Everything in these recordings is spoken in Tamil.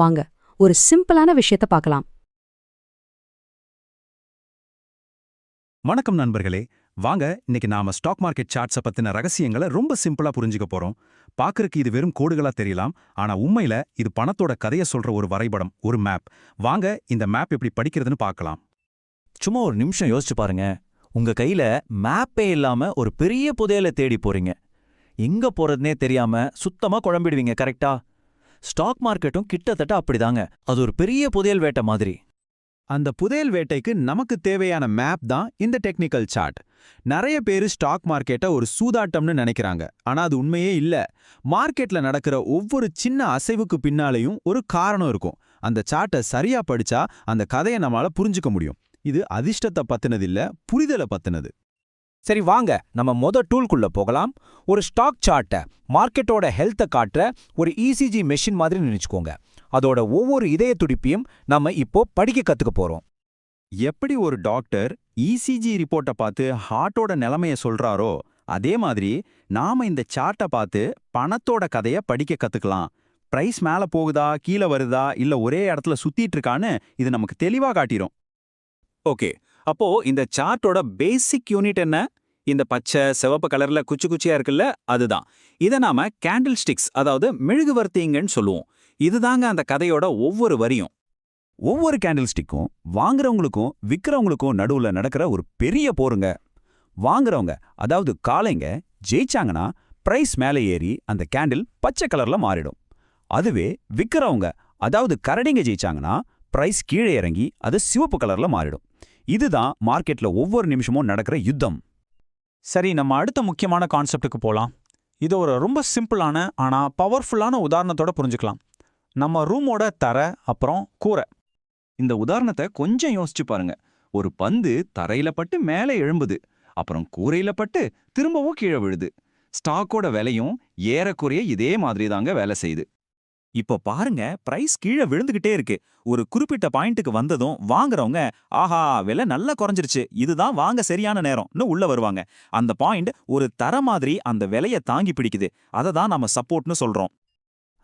வாங்க ஒரு சிம்பிளான விஷயத்த பார்க்கலாம். வணக்கம் நண்பர்களே. வாங்க இன்னைக்கு நாம ஸ்டாக் மார்க்கெட் சார்ட்ஸ பத்தின ரகசியங்களை ரொம்ப சிம்பிளா புரிஞ்சுக்க போறோம். பாக்குறதுக்கு இது வெறும் கோடுகளா தெரியலாம், ஆனா உண்மையில இது பணத்தோட கதையை சொல்ற ஒரு வரைபடம், ஒரு மேப். வாங்க இந்த மேப் எப்படி படிக்கிறதுன்னு பார்க்கலாம். சும்மா ஒரு நிமிஷம் யோசிச்சு பாருங்க. உங்க கையில மேப்பே இல்லாம ஒரு பெரிய புதையலை தேடி போறீங்க. எங்க போறதுனே தெரியாம சுத்தமா குழம்பிடுவீங்க, கரெக்டா? ஸ்டாக் மார்க்கெட்டும் கிட்டத்தட்ட அப்படிதாங்க. அது ஒரு பெரிய புதையல் வேட்டை மாதிரி. அந்த புதையல் வேட்டைக்கு நமக்கு தேவையான மேப் தான் இந்த டெக்னிக்கல் சார்ட். நிறைய பேரு ஸ்டாக் மார்க்கெட்டை ஒரு சூதாட்டம்னு நினைக்கிறாங்க, ஆனா அது உண்மையே இல்ல. மார்க்கெட்ல நடக்கிற ஒவ்வொரு சின்ன அசைவுக்கு பின்னாலையும் ஒரு காரணம் இருக்கும். அந்த சார்ட்டை சரியா படிச்சா அந்த கதையை நம்மளால புரிஞ்சுக்க முடியும். இது அதிர்ஷ்டத்தை பத்தினது இல்ல, புரிதலை பத்தினது. சரி வாங்க நம்ம டூல்குள்ள போகலாம். ஒரு ஸ்டாக் சார்ட்டை, மார்க்கெட்டோட ஹெல்த்தை காட்டுற ஒரு இசிஜி மெஷின் மாதிரி நினைச்சுக்கோங்க. அதோட ஒவ்வொரு இதய துடிப்பையும் நம்ம இப்போ படிக்க கத்துக்க போறோம். எப்படி ஒரு டாக்டர் இசிஜி ரிப்போர்ட்டை பார்த்து ஹார்ட்டோட நிலைமைய சொல்றாரோ, அதே மாதிரி நாம இந்த சார்ட்டை பார்த்து பணத்தோட கதைய படிக்க கத்துக்கலாம். பிரைஸ் மேல போகுதா, கீழே வருதா, இல்ல ஒரே இடத்துல சுத்திட்டு இருக்கான்னு இது நமக்கு தெளிவா காட்டிரும். ஓகே, அப்போ இந்த சார்ட்டோட பேசிக் யூனிட் என்ன? இந்த பச்சை சிவப்பு கலர்ல குச்சி குச்சியா இருக்குல்ல, அதுதான். இதை நாம கேண்டில் ஸ்டிக்ஸ், அதாவது மெழுகுவர்த்திங்கன்னு சொல்லுவோம். இதுதாங்க அந்த கதையோட ஒவ்வொரு வரியும். ஒவ்வொரு கேண்டில் ஸ்டிக்கும் வாங்குறவங்களுக்கும் விற்கிறவங்களுக்கும் நடுவுல நடக்கிற ஒரு பெரிய போருங்க. வாங்குறவங்க, அதாவது காளைங்க ஜெயிச்சாங்கன்னா பிரைஸ் மேலே ஏறி அந்த கேண்டில் பச்சை கலர்ல மாறிடும். அதுவே விற்கிறவங்க, அதாவது கரடிங்க ஜெயிச்சாங்கன்னா பிரைஸ் கீழே இறங்கி அது சிவப்பு கலர்ல மாறிடும். இதுதான் மார்க்கெட்ல ஒவ்வொரு நிமிஷமும் நடக்கிற யுத்தம். சரி, நம்ம அடுத்த முக்கியமான கான்செப்டுக்கு போலாம். இது ஒரு ரொம்ப சிம்பிளான ஆனா பவர்ஃபுல்லான உதாரணத்தோட புரிஞ்சுக்கலாம். நம்ம ரூமோட தரை அப்புறம் கூரை. இந்த உதாரணத்தை கொஞ்சம் யோசிச்சு பாருங்க. ஒரு பந்து தரையில பட்டு மேலே எழும்புது, அப்புறம் கூரையில பட்டு திரும்பவும் கீழே விழுது. ஸ்டாக்கோட விலையும் ஏறக்குறைய இதே மாதிரி தாங்க வேலை செய்யுது. இப்போ பாருங்க, பிரைஸ் கீழே விழுந்துகிட்டே இருக்கு. ஒரு குறிப்பிட்ட பாயிண்ட்டுக்கு வந்ததும் வாங்குறவங்க, ஆஹா விலை நல்லா குறைஞ்சிருச்சு, இதுதான் வாங்க சரியான நேரம்னு உள்ள வருவாங்க. அந்த பாயிண்ட் ஒரு தர மாதிரி அந்த விலையை தாங்கி பிடிக்குது. அதை தான் நம்ம சப்போர்ட்னு சொல்றோம்.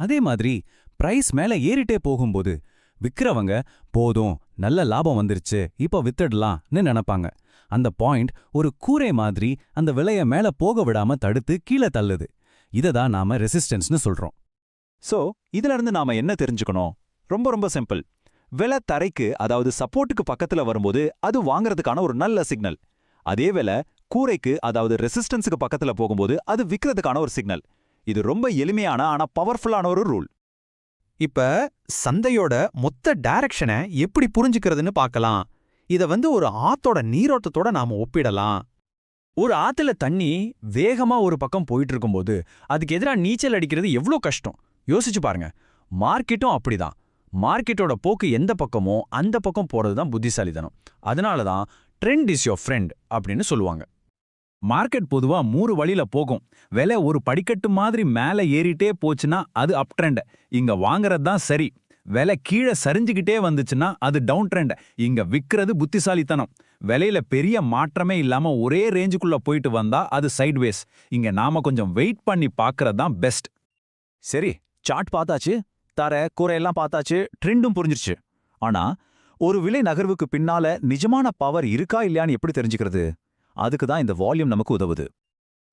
அதே மாதிரி பிரைஸ் மேல ஏறிட்டே போகும்போது விக்கிறவங்க, போதும் நல்ல லாபம் வந்துருச்சு, இப்போ வித்துடலாம்னு நினைப்பாங்க. அந்த பாயிண்ட் ஒரு கூரை மாதிரி அந்த விலையை மேல போக விடாம தடுத்து கீழே தள்ளுது. இதை தான் நாம ரெசிஸ்டன்ஸ்னு சொல்றோம். சோ இதுல இருந்து நாம என்ன தெரிஞ்சுக்கணும்? ரொம்ப ரொம்ப சிம்பிள். விலை தரைக்கு, அதாவது சப்போர்ட்டுக்கு பக்கத்துல வரும்போது அது வாங்குறதுக்கான ஒரு நல்ல சிக்னல். அதே விலை கூரைக்கு, அதாவது ரெசிஸ்டன்ஸுக்கு பக்கத்துல போகும்போது அது விற்கிறதுக்கான ஒரு சிக்னல். இது ரொம்ப எளிமையான ஆனா பவர்ஃபுல்லான ஒரு ரூல். இப்ப சந்தையோட மொத்த டைரக்ஷனை எப்படி புரிஞ்சுக்கிறதுன்னு பார்க்கலாம். இத ஒரு ஆத்தோட நீரோட்டத்தோட நாம ஒப்பிடலாம். ஒரு ஆத்துல தண்ணி வேகமா ஒரு பக்கம் போயிட்டு இருக்கும்போது அதுக்கு எதிரா நீச்சல் அடிக்கிறது எவ்வளோ கஷ்டம் யோசிச்சு பாருங்க. மார்க்கெட்டும் அப்படிதான். மார்க்கெட்டோட போக்கு எந்த பக்கமோ அந்த பக்கம் போறது தான் புத்திசாலித்தனம். அதனால தான் ட்ரெண்ட் இஸ் யோர் ஃப்ரெண்ட் அப்படின்னு சொல்லுவாங்க. மார்க்கெட் பொதுவா 3 வழியில போகும். விலை ஒரு படிக்கட்டு மாதிரி மேலே ஏறிட்டே போச்சுன்னா அது அப் ட்ரெண்ட், இங்க வாங்குறது தான் சரி. விலை கீழே சரிஞ்சுக்கிட்டே வந்துச்சுன்னா அது டவுன் ட்ரெண்ட், இங்க விற்கிறது புத்திசாலித்தனம். விலையில பெரிய மாற்றமே இல்லாம ஒரே ரேஞ்சுக்குள்ள போயிட்டு வந்தா அது சைட்வேஸ். இங்க நாம கொஞ்சம் வெயிட் பண்ணி பார்க்கறது தான் பெஸ்ட். சரி, சார்ட் பார்த்தாச்சு, தர கூரையெல்லாம் பார்த்தாச்சு, ட்ரெண்டும் புரிஞ்சிருச்சு. ஆனா ஒரு விலை நகர்வுக்கு பின்னால நிஜமான பவர் இருக்கா இல்லையான்னு எப்படி தெரிஞ்சுக்கிறது? அதுக்கு தான் இந்த வால்யூம் நமக்கு உதவுது.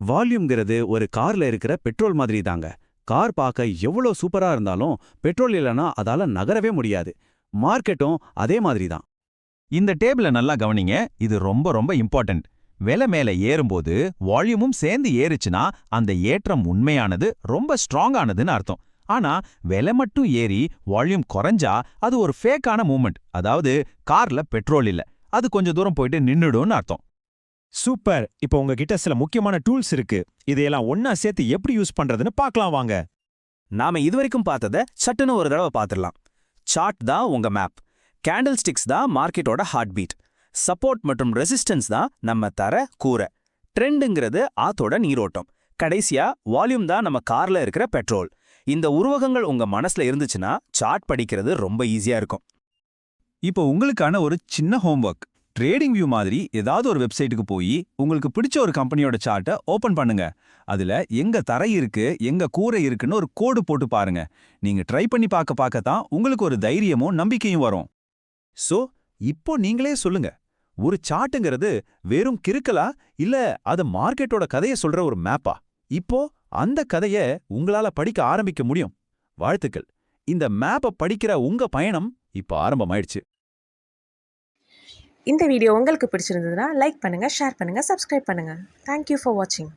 வால்யூம்ங்கிறது ஒரு கார்ல இருக்கிற பெட்ரோல் மாதிரி தாங்க. கார் பார்க்க எவ்வளோ சூப்பரா இருந்தாலும் பெட்ரோல் இல்லைன்னா அதால நகரவே முடியாது. மார்க்கெட்டும் அதே மாதிரி தான். இந்த டேபிளை நல்லா கவனிங்க, இது ரொம்ப ரொம்ப இம்பார்ட்டன்ட். விலை மேல ஏறும்போது வால்யூமும் சேர்ந்து ஏறுச்சுன்னா அந்த ஏற்றம் உண்மையானது, ரொம்ப ஸ்ட்ராங்கானதுன்னு அர்த்தம். ஆனா விலை மட்டும் ஏறி வால்யூம் குறைஞ்சா அது ஒரு ஃபேக்கான மூவ்மெண்ட், அதாவது கார்ல பெட்ரோல் இல்ல, அது கொஞ்சம் தூரம் போயிட்டு நின்னுடும்னு அர்த்தம். சூப்பர். இப்போ உங்ககிட்ட சில முக்கியமான டூல்ஸ் இருக்கு. இதையெல்லாம் ஒன்னா சேர்த்து எப்படி யூஸ் பண்றதுன்னு பார்க்கலாம் வாங்க. நாம இதுவரைக்கும் பார்த்ததை சட்டுன்னு ஒரு தடவை பார்த்துடலாம். சார்ட் தான் உங்க மேப், கேண்டில் ஸ்டிக்ஸ் தான் மார்க்கெட்டோட ஹார்ட் பீட், சப்போர்ட் மற்றும் ரெசிஸ்டன்ஸ் தான் நம்ம தர கூரை, ட்ரெண்டுங்கிறது ஆத்தோட நீரோட்டம், கடைசியா வால்யூம் தான் நம்ம கார்ல இருக்கிற பெட்ரோல். இந்த உருவகங்கள் உங்க மனசுல இருந்துச்சுன்னா சார்ட் படிக்கிறது ரொம்ப ஈஸியா இருக்கும். இப்போ உங்களுக்கான ஒரு சின்ன ஹோம்வொர்க். ட்ரேடிங் வியூ மாதிரி ஏதாவது ஒரு வெப்சைட்டுக்கு போய் உங்களுக்கு பிடிச்ச ஒரு கம்பெனியோட சார்ட்டை ஓபன் பண்ணுங்க. அதுல எங்க தரை இருக்கு, எங்க கூரை இருக்குன்னு ஒரு கோடு போட்டு பாருங்க. நீங்க ட்ரை பண்ணி பார்க்க தான் உங்களுக்கு ஒரு தைரியமும் நம்பிக்கையும் வரும். சோ இப்போ நீங்களே சொல்லுங்க, ஒரு சார்ட்டுங்கிறது வெறும் கிறுக்கலா இல்ல அது மார்க்கெட்டோட கதைய சொல்ற ஒரு மேப்பா? இப்போ அந்த கதைய உங்களால படிக்க ஆரம்பிக்க முடியும். வாழ்த்துக்கள். இந்த மேப்பை படிக்கிற உங்க பயணம் இப்போ ஆரம்பமாயிடுச்சு. இந்த வீடியோ உங்களுக்கு பிடிச்சிருந்ததுன்னா லைக் பண்ணுங்கள், ஷேர் பண்ணுங்கள், சப்ஸ்கிரைப் பண்ணுங்கள். தேங்க்யூ ஃபார் வாட்சிங்.